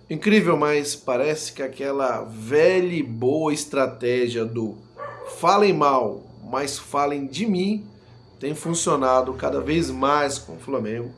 Incrível, mas parece que aquela velha e boa estratégia do falem mal, mas falem de mim tem funcionado cada vez mais com o Flamengo,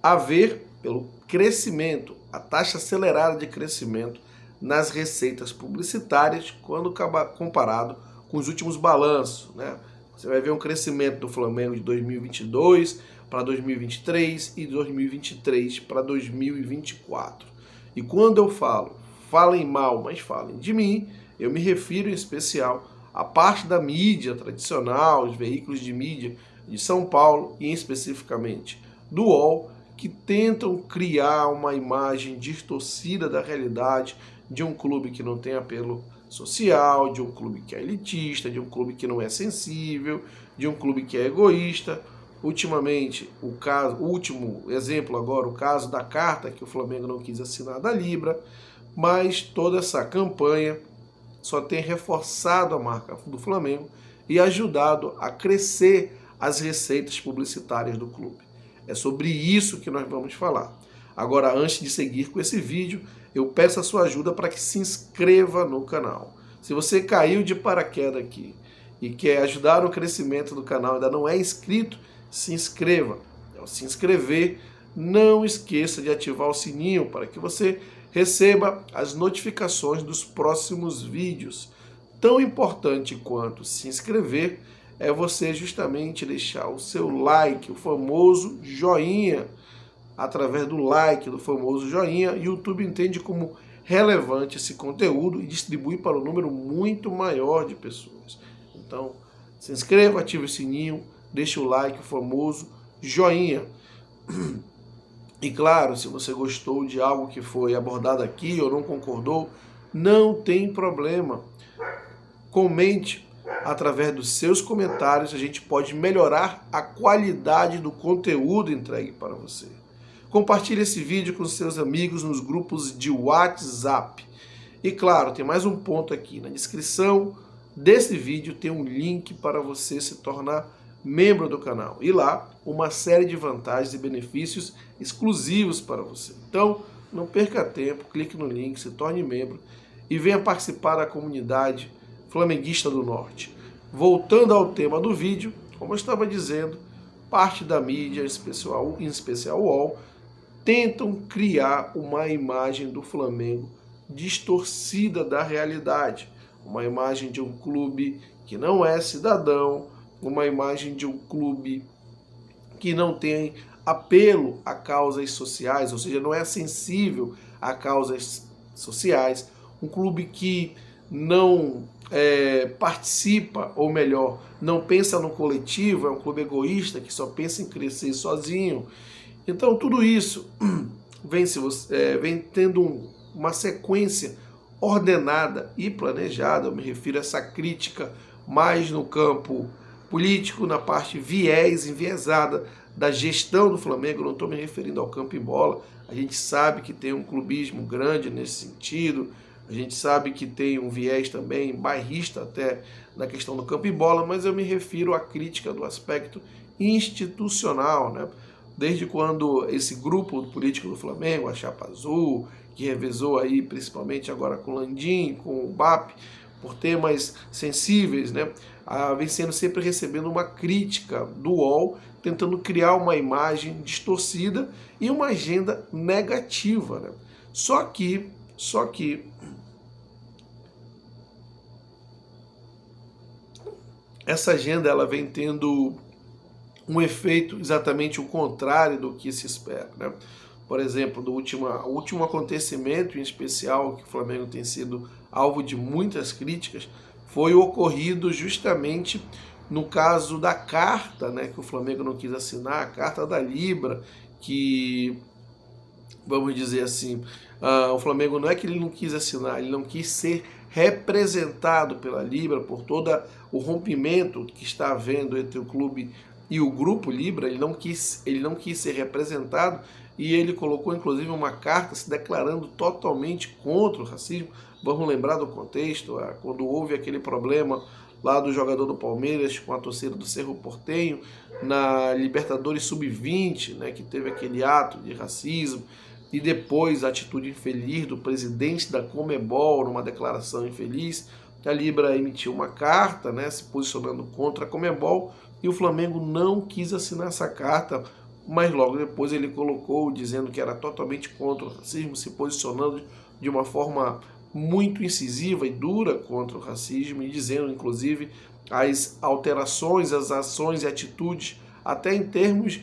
a ver pelo crescimento, a taxa acelerada de crescimento nas receitas publicitárias quando comparado com os últimos balanços, né? Você vai ver um crescimento do Flamengo de 2022 para 2023 e 2023 para 2024. E quando eu falo, falem mal, mas falem de mim, eu me refiro em especial à parte da mídia tradicional, os veículos de mídia de São Paulo e especificamente do UOL, que tentam criar uma imagem distorcida da realidade de um clube que não tem apelo social, de um clube que é elitista, de um clube que não é sensível, de um clube que é egoísta. Ultimamente, o último exemplo agora, o caso da carta que o Flamengo não quis assinar da Libra, mas toda essa campanha só tem reforçado a marca do Flamengo e ajudado a crescer as receitas publicitárias do clube. É sobre isso que nós vamos falar. Agora, antes de seguir com esse vídeo, eu peço a sua ajuda para que se inscreva no canal. Se você caiu de paraquedas aqui e quer ajudar no crescimento do canal, ainda não é inscrito, se inscreva. Ao se inscrever, não esqueça de ativar o sininho para que você receba as notificações dos próximos vídeos. Tão importante quanto se inscrever é você justamente deixar o seu like, o famoso joinha. Através do like, do famoso joinha, o YouTube entende como relevante esse conteúdo e distribui para um número muito maior de pessoas. Então, se inscreva, ative o sininho, deixe o like, o famoso joinha. E claro, se você gostou de algo que foi abordado aqui ou não concordou, não tem problema. Comente. Através dos seus comentários, a gente pode melhorar a qualidade do conteúdo entregue para você. Compartilhe esse vídeo com seus amigos nos grupos de WhatsApp. E claro, tem mais um ponto aqui. Na descrição desse vídeo tem um link para você se tornar membro do canal. E lá, uma série de vantagens e benefícios exclusivos para você. Então, não perca tempo, clique no link, se torne membro e venha participar da comunidade flamenguista do Norte. Voltando ao tema do vídeo, como eu estava dizendo, parte da mídia, em especial o UOL, tentam criar uma imagem do Flamengo distorcida da realidade. Uma imagem de um clube que não é cidadão, uma imagem de um clube que não tem apelo a causas sociais, ou seja, não é sensível a causas sociais, um clube que não participa, ou melhor, não pensa no coletivo, é um clube egoísta que só pensa em crescer sozinho. Então tudo isso vem tendo uma sequência ordenada e planejada. Eu me refiro a essa crítica mais no campo político, na parte enviesada da gestão do Flamengo. Não estou me referindo ao campo e bola. A gente sabe que tem um clubismo grande nesse sentido. A gente sabe que tem um viés também bairrista até na questão do campo e bola, mas eu me refiro à crítica do aspecto institucional, né? Desde quando esse grupo político do Flamengo, a Chapa Azul, que revezou aí principalmente agora com o Landim, com o BAP, por temas sensíveis, né? Vem sendo sempre recebendo uma crítica do UOL, tentando criar uma imagem distorcida e uma agenda negativa, né? Só que essa agenda ela vem tendo um efeito exatamente o contrário do que se espera, né? Por exemplo, do último acontecimento em especial que o Flamengo tem sido alvo de muitas críticas foi o ocorrido justamente no caso da carta, né, que o Flamengo não quis assinar, a carta da Libra, que, vamos dizer assim, o Flamengo não é que ele não quis assinar, ele não quis ser representado pela Libra por todo o rompimento que está havendo entre o clube e o grupo Libra. Ele não quis ser representado e ele colocou inclusive uma carta se declarando totalmente contra o racismo. Vamos lembrar do contexto, quando houve aquele problema lá do jogador do Palmeiras com a torcida do Cerro Porteño na Libertadores Sub-20, né, que teve aquele ato de racismo. e depois a atitude infeliz do presidente da Conmebol, numa declaração infeliz, a Libra emitiu uma carta, né, se posicionando contra a Conmebol, e o Flamengo não quis assinar essa carta, mas logo depois ele colocou, dizendo que era totalmente contra o racismo, se posicionando de uma forma muito incisiva e dura contra o racismo, e dizendo, inclusive, as alterações, as ações e atitudes, até em termos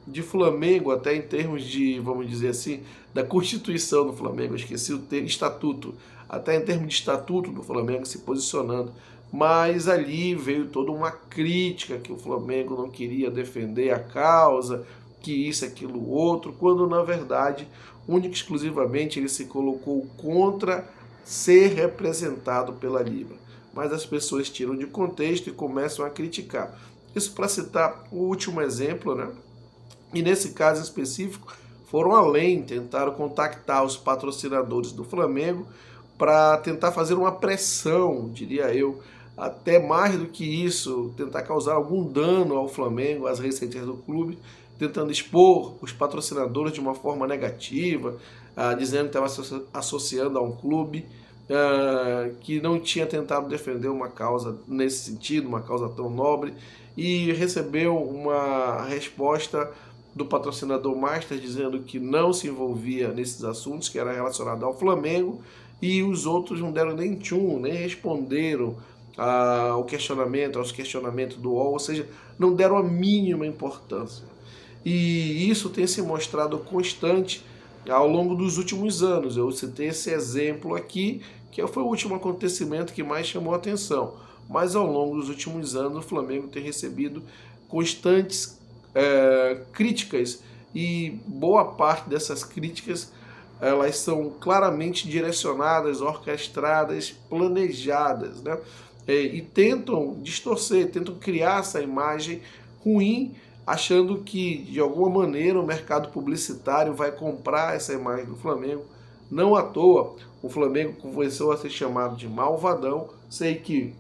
de Flamengo, até em termos de, vamos dizer assim, da Constituição do Flamengo, eu esqueci o termo, estatuto, até em termos de estatuto do Flamengo se posicionando, mas ali veio toda uma crítica que o Flamengo não queria defender a causa, que isso, aquilo, outro, quando na verdade, única e exclusivamente ele se colocou contra ser representado pela Libra. Mas as pessoas tiram de contexto e começam a criticar. Isso para citar o último exemplo, né? E nesse caso específico, foram além, tentaram contactar os patrocinadores do Flamengo para tentar fazer uma pressão, diria eu, até mais do que isso, tentar causar algum dano ao Flamengo, às receitas do clube, tentando expor os patrocinadores de uma forma negativa, dizendo que estava associando a um clube que não tinha tentado defender uma causa nesse sentido, uma causa tão nobre, e recebeu uma resposta do patrocinador Master dizendo que não se envolvia nesses assuntos, que era relacionado ao Flamengo, e os outros não deram nem tchum, nem responderam aos questionamentos do UOL, ou seja, não deram a mínima importância. E isso tem se mostrado constante ao longo dos últimos anos. Eu citei esse exemplo aqui, que foi o último acontecimento que mais chamou a atenção. Mas ao longo dos últimos anos, o Flamengo tem recebido constantes críticas, e boa parte dessas críticas elas são claramente direcionadas, orquestradas, planejadas, né? E tentam distorcer, tentam criar essa imagem ruim, achando que de alguma maneira o mercado publicitário vai comprar essa imagem do Flamengo. Não à toa o Flamengo começou a ser chamado de malvadão. Sei que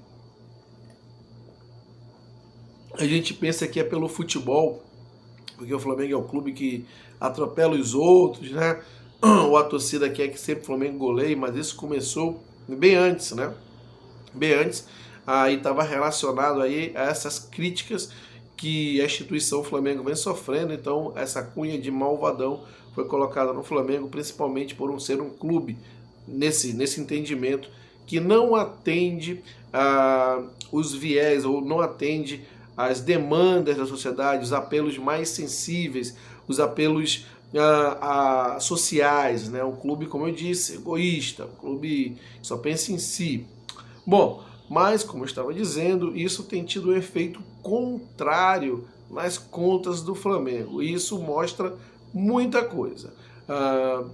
a gente pensa que é pelo futebol, porque o Flamengo é o clube que atropela os outros, né? Ou a torcida quer que sempre o Flamengo goleie, mas isso começou bem antes, né? Bem antes, aí estava relacionado aí a essas críticas que a instituição Flamengo vem sofrendo. Então essa cunha de malvadão foi colocada no Flamengo, principalmente por ser um clube nesse entendimento que não atende os viés, ou não atende as demandas da sociedade, os apelos mais sensíveis, os apelos sociais, né? Um clube, como eu disse, egoísta, um clube que só pensa em si. Bom, mas como eu estava dizendo, isso tem tido um efeito contrário nas contas do Flamengo. E isso mostra muita coisa.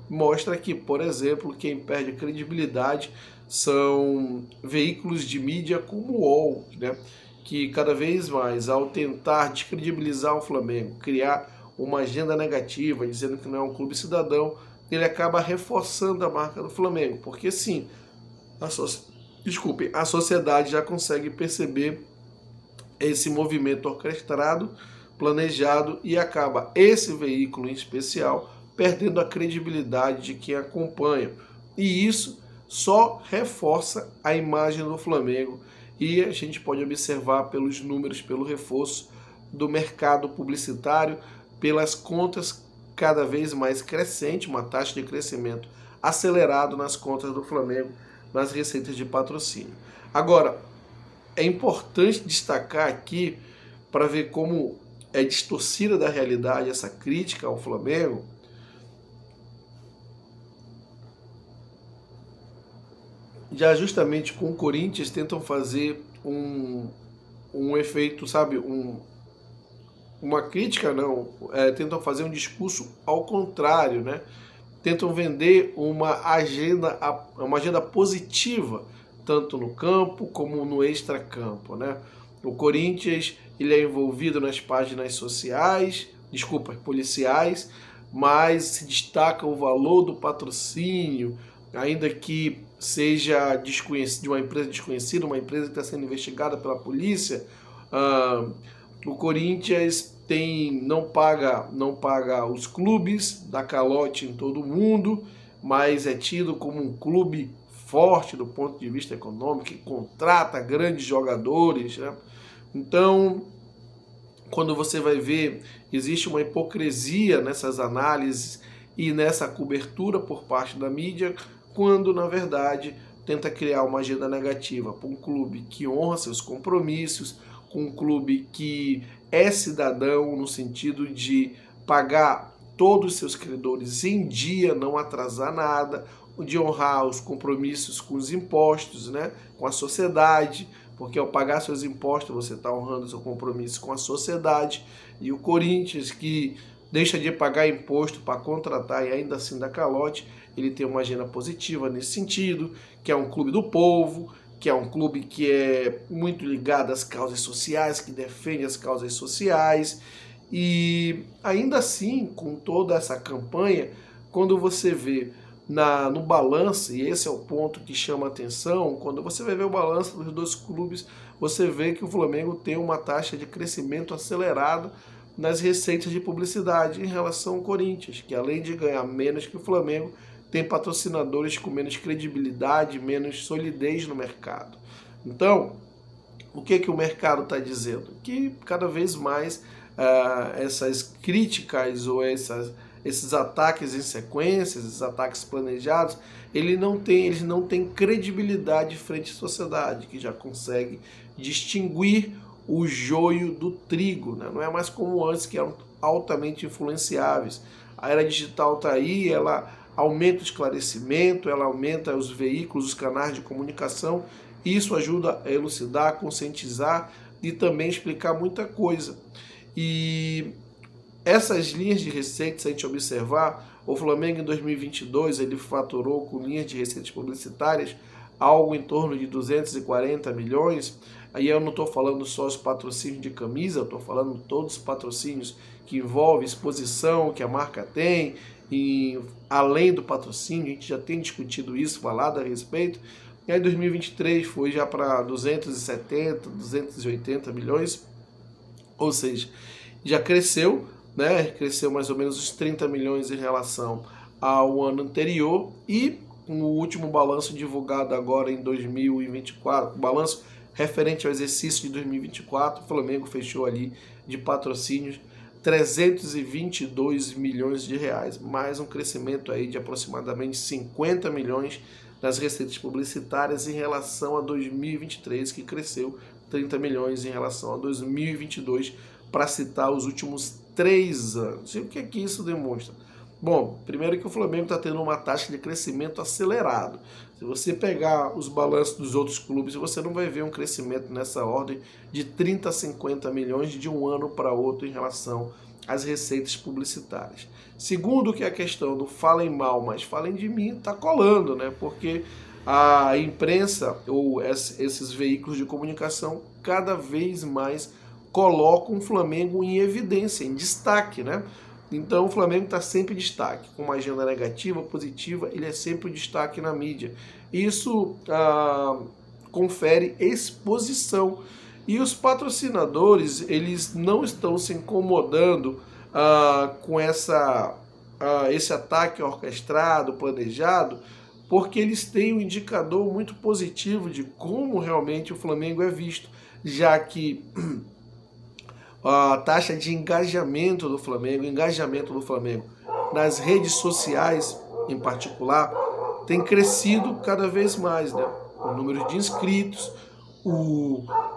Mostra que, por exemplo, quem perde credibilidade são veículos de mídia como o UOL, né? Que cada vez mais, ao tentar descredibilizar o Flamengo, criar uma agenda negativa, dizendo que não é um clube cidadão, ele acaba reforçando a marca do Flamengo, porque sim, a sociedade já consegue perceber esse movimento orquestrado, planejado, e acaba esse veículo em especial perdendo a credibilidade de quem acompanha. E isso só reforça a imagem do Flamengo, e a gente pode observar pelos números, pelo reforço do mercado publicitário, pelas contas cada vez mais crescente, uma taxa de crescimento acelerado nas contas do Flamengo, nas receitas de patrocínio. Agora, é importante destacar aqui, para ver como é distorcida da realidade essa crítica ao Flamengo, já justamente com o Corinthians tentam fazer um efeito, sabe, uma crítica, não, tentam fazer um discurso ao contrário, né? Tentam vender uma agenda positiva, tanto no campo como no extracampo, né? O Corinthians, ele é envolvido nas páginas sociais, policiais, mas se destaca o valor do patrocínio, ainda que seja de uma empresa desconhecida, uma empresa que está sendo investigada pela polícia. O Corinthians não paga os clubes, dá calote em todo mundo, mas é tido como um clube forte do ponto de vista econômico, que contrata grandes jogadores, né? Então, quando você vai ver, existe uma hipocrisia nessas análises e nessa cobertura por parte da mídia, quando, na verdade, tenta criar uma agenda negativa para um clube que honra seus compromissos, com um clube que é cidadão no sentido de pagar todos os seus credores em dia, não atrasar nada, de honrar os compromissos com os impostos, né, com a sociedade, porque ao pagar seus impostos você está honrando seu compromisso com a sociedade. E o Corinthians, que deixa de pagar imposto para contratar e ainda assim dá calote, ele tem uma agenda positiva nesse sentido, que é um clube do povo, que é um clube que é muito ligado às causas sociais, que defende as causas sociais. E ainda assim, com toda essa campanha, quando você vê no balanço, e esse é o ponto que chama a atenção, quando você vai ver o balanço dos dois clubes, você vê que o Flamengo tem uma taxa de crescimento acelerada nas receitas de publicidade em relação ao Corinthians, que além de ganhar menos que o Flamengo, tem patrocinadores com menos credibilidade, menos solidez no mercado. Então, o que o mercado está dizendo? Que cada vez mais essas críticas ou esses ataques em sequência, esses ataques planejados, eles não têm credibilidade frente à sociedade, que já consegue distinguir o joio do trigo, né? Não é mais como antes, que eram altamente influenciáveis. A era digital está aí, ela aumenta o esclarecimento, ela aumenta os veículos, os canais de comunicação, e isso ajuda a elucidar, conscientizar e também explicar muita coisa. E essas linhas de receita, se a gente observar, o Flamengo em 2022 ele faturou com linhas de receitas publicitárias algo em torno de 240 milhões. Aí eu não estou falando só os patrocínios de camisa, eu estou falando todos os patrocínios que envolvem exposição que a marca tem, e além do patrocínio, a gente já tem discutido isso, falado a respeito. E aí 2023 foi já para 270, 280 milhões, ou seja, já cresceu, né? Cresceu mais ou menos os 30 milhões em relação ao ano anterior, e com o último balanço divulgado agora em 2024, balanço referente ao exercício de 2024, o Flamengo fechou ali de patrocínios 322 milhões de reais, mais um crescimento aí de aproximadamente 50 milhões nas receitas publicitárias em relação a 2023, que cresceu 30 milhões em relação a 2022, para citar os últimos 3 anos. E o que é que isso demonstra? Bom, primeiro que o Flamengo está tendo uma taxa de crescimento acelerado. Se você pegar os balanços dos outros clubes, você não vai ver um crescimento nessa ordem de 30 a 50 milhões de um ano para outro em relação às receitas publicitárias. Segundo, que é a questão do falem mal, mas falem de mim, está colando, né? Porque a imprensa ou esses veículos de comunicação cada vez mais colocam o Flamengo em evidência, em destaque, né? Então o Flamengo está sempre em destaque, com uma agenda negativa, positiva, ele é sempre o destaque na mídia. Isso confere exposição. E os patrocinadores, eles não estão se incomodando com esse ataque orquestrado, planejado, porque eles têm um indicador muito positivo de como realmente o Flamengo é visto, já que a taxa de engajamento do Flamengo nas redes sociais em particular, tem crescido cada vez mais, né? O número de inscritos,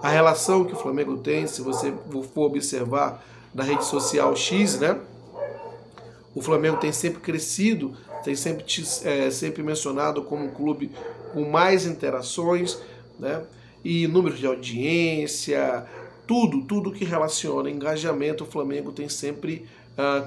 a relação que o Flamengo tem, se você for observar na rede social X, né? O Flamengo tem sempre crescido, tem sempre mencionado como um clube com mais interações, né? E número de audiência, tudo que relaciona engajamento, o Flamengo tem sempre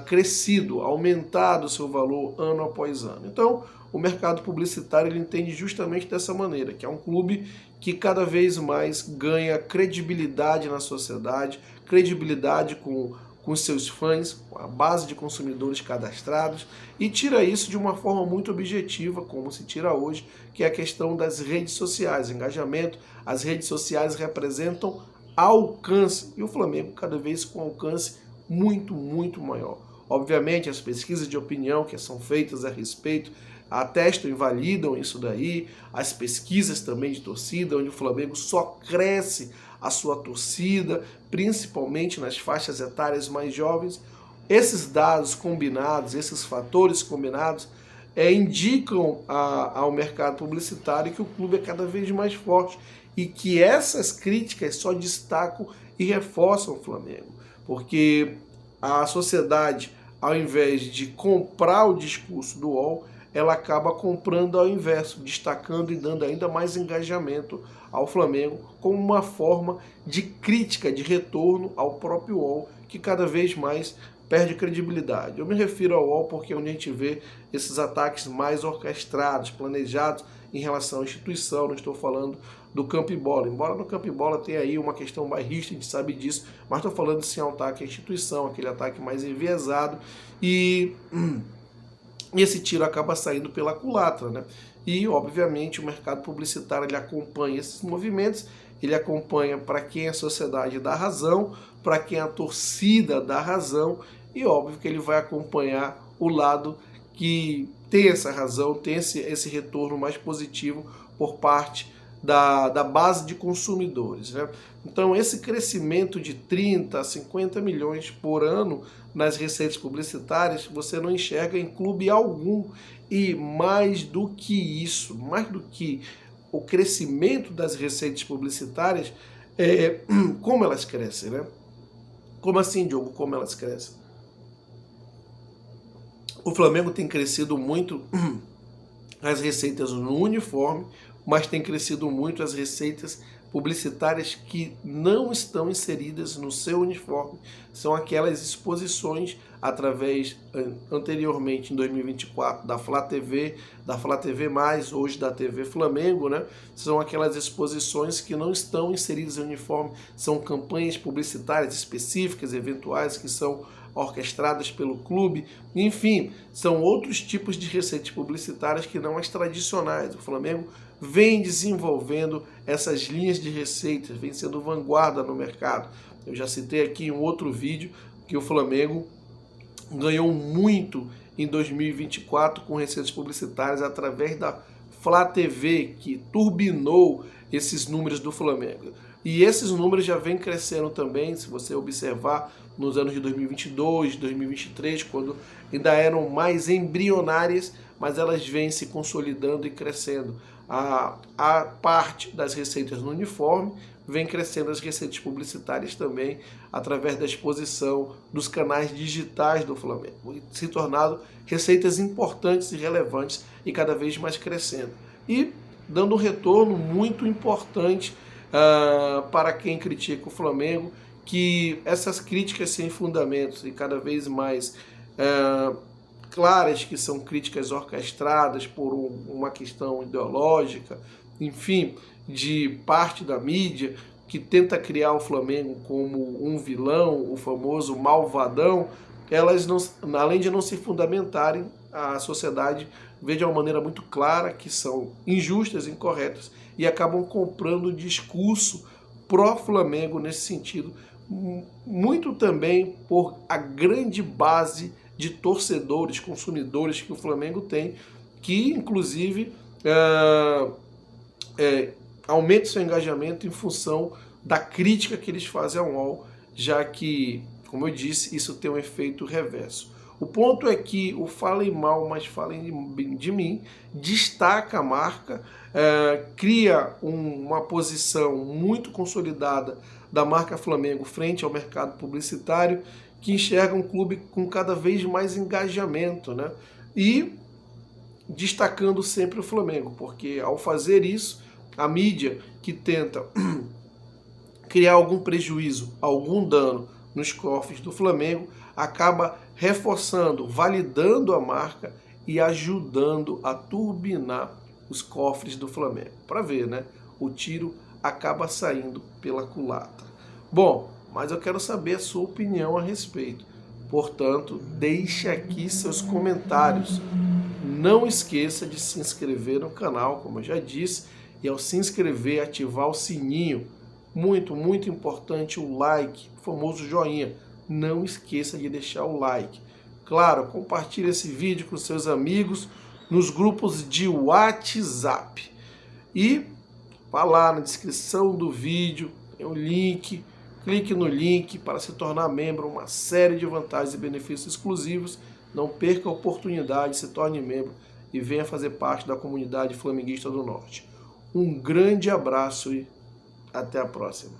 crescido, aumentado o seu valor ano após ano. Então, o mercado publicitário ele entende justamente dessa maneira, que é um clube que cada vez mais ganha credibilidade na sociedade, credibilidade com seus fãs, com a base de consumidores cadastrados, e tira isso de uma forma muito objetiva, como se tira hoje, que é a questão das redes sociais, engajamento. As redes sociais representam alcance, e o Flamengo cada vez com alcance muito, muito maior. Obviamente, as pesquisas de opinião que são feitas a respeito atestam e validam isso daí, as pesquisas também de torcida, onde o Flamengo só cresce a sua torcida, principalmente nas faixas etárias mais jovens. Esses dados combinados, esses fatores combinados, indicam ao mercado publicitário que o clube é cada vez mais forte e que essas críticas só destacam e reforçam o Flamengo, porque a sociedade, ao invés de comprar o discurso do UOL, ela acaba comprando ao inverso, destacando e dando ainda mais engajamento ao Flamengo como uma forma de crítica, de retorno ao próprio UOL, que cada vez mais perde credibilidade. Eu me refiro ao UOL porque é onde a gente vê esses ataques mais orquestrados, planejados em relação à instituição. Não estou falando do campo e bola, embora no campo e bola tenha aí uma questão bairrista, a gente sabe disso, mas estou falando sim ao ataque à instituição, aquele ataque mais enviesado, e esse tiro acaba saindo pela culatra, né? E, obviamente, o mercado publicitário ele acompanha esses movimentos, ele acompanha para quem a sociedade dá razão, para quem a torcida dá razão, e óbvio que ele vai acompanhar o lado que tem essa razão, tem esse retorno mais positivo por parte da base de consumidores, né? Então, esse crescimento de 30 a 50 milhões por ano nas receitas publicitárias, você não enxerga em clube algum. E mais do que isso, mais do que o crescimento das receitas publicitárias, como elas crescem, né? Como assim, Diogo, como elas crescem? O Flamengo tem crescido muito as receitas no uniforme, mas tem crescido muito as receitas publicitárias que não estão inseridas no seu uniforme. São aquelas exposições através, anteriormente, em 2024, da Flá TV, hoje da TV Flamengo, né? São aquelas exposições que não estão inseridas no uniforme, são campanhas publicitárias específicas, eventuais, que são orquestradas pelo clube, enfim, são outros tipos de receitas publicitárias que não as tradicionais. O Flamengo vem desenvolvendo essas linhas de receitas, vem sendo vanguarda no mercado. Eu já citei aqui em um outro vídeo que o Flamengo ganhou muito em 2024 com receitas publicitárias através da Flá TV, que turbinou esses números do Flamengo. E esses números já vêm crescendo também, se você observar, nos anos de 2022, 2023, quando ainda eram mais embrionárias, mas elas vêm se consolidando e crescendo. A parte das receitas no uniforme, vem crescendo as receitas publicitárias também, através da exposição dos canais digitais do Flamengo, se tornando receitas importantes e relevantes e cada vez mais crescendo. E dando um retorno muito importante para quem critica o Flamengo, que essas críticas sem fundamentos e cada vez mais claras, que são críticas orquestradas por uma questão ideológica, enfim, de parte da mídia, que tenta criar o Flamengo como um vilão, o famoso malvadão, elas, não, além de não se fundamentarem, a sociedade vê de uma maneira muito clara que são injustas, incorretas, e acabam comprando o discurso pró-Flamengo nesse sentido, muito também por a grande base de torcedores, consumidores que o Flamengo tem, que inclusive aumenta seu engajamento em função da crítica que eles fazem ao UOL, já que, como eu disse, isso tem um efeito reverso. O ponto é que o Falem Mal, mas Falem de Mim destaca a marca, cria uma posição muito consolidada da marca Flamengo frente ao mercado publicitário, que enxerga um clube com cada vez mais engajamento, né? E destacando sempre o Flamengo, porque ao fazer isso, a mídia que tenta criar algum prejuízo, algum dano nos cofres do Flamengo, acaba reforçando, validando a marca e ajudando a turbinar os cofres do Flamengo. Para ver, né? O tiro acaba saindo pela culatra. Bom, mas eu quero saber a sua opinião a respeito. Portanto, deixe aqui seus comentários. Não esqueça de se inscrever no canal, como eu já disse, e ao se inscrever, ativar o sininho. muito, muito importante o like, o famoso joinha. Não esqueça de deixar o like. Claro, compartilhe esse vídeo com seus amigos nos grupos de WhatsApp. E vá lá na descrição do vídeo, tem o link, clique no link para se tornar membro, uma série de vantagens e benefícios exclusivos. Não perca a oportunidade, se torne membro e venha fazer parte da comunidade flamenguista do Norte. Um grande abraço e até a próxima.